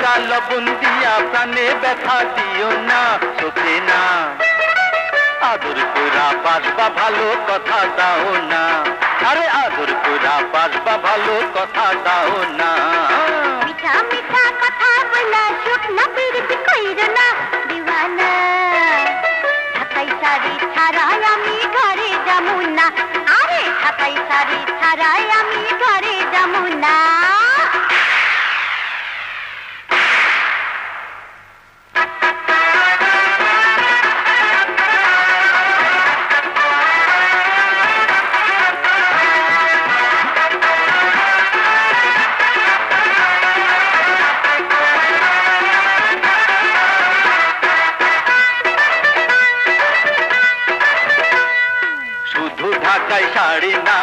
কাঁচা লবণ দিয়া প্রাণে ব্যথা দিও না চোখে না আদর কইরা বাসবা ভালো কথা দাও না আরে আদর কইরা বাসবা ভালো কথা দাও না মিঠা মিঠা কথা বলা শুকনা পিরিতি কইরো না দিওয়ানা ঢাকাই শাড়ি ছাড়াই আমি ঘরে যাবো না আরে ঢাকাই শাড়ি ছাড়াই আমি ঘরে যাবো না ঢাকাই শাড়ি না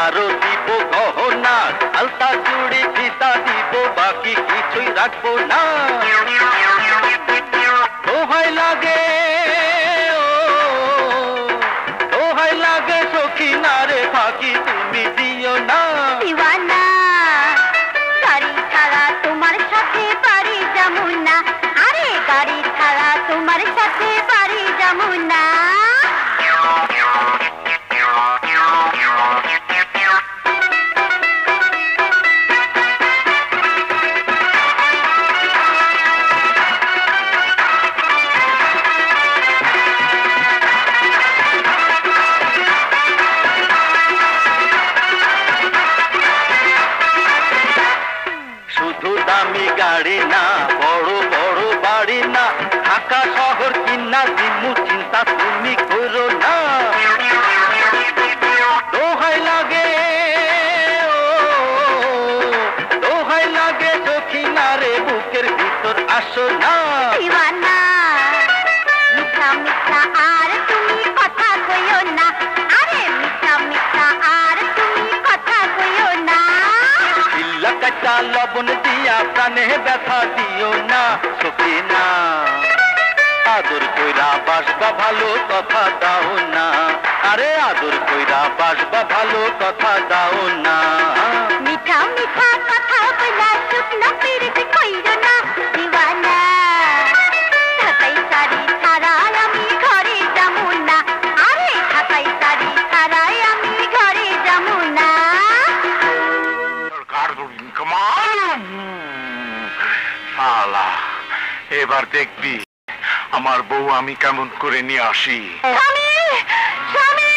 আরো দিব গহনা আলতা চুড়ি ফিতা দিব বাকি কিছুই রাখবো না দোহাই লাগে দোহাই লাগে সখী না রে ফাঁকি তুমি দিও না দিওয়ানা গাড়ি ছাড়া তোমার সাথে বাড়ি যাবো না আরে গাড়ি ছাড়া তোমার সাথে বাড়ি যাবো না দামি গাড়ি না বড় বড় বাড়ি না ঢাকা শহর কিনা দিমু চিন্তা তুমি করো না দোহাই লাগে দোহাই লাগে সখী না রে বুকের ভিতর আসো না দিওয়ানা মিঠা মিঠা আর তুমি কথা কইও না আরে মিঠা মিঠা আর তুমি কথা কইও না ইল্লা কাঁচা লবণ দিয়া প্রাণে ব্যথা দিও না সখী না আদর কইরা বাসবা ভালো কথা দাও না আরে আদর কইরা বাসবা ভালো কথা দাও না মিঠা মিঠা কথা বলা শুকনা পিরিতি কইরো না দিওয়ানা ঢাকাই শাড়ি ছাড়াই আমি ঘরে যাবো না আরে ঢাকাই শাড়ি ছাড়াই আমি ঘরে যাবো না শালা এবার দেখবি আমার বউ আমি কেমন করে নিয়ে আসি স্বামী স্বামী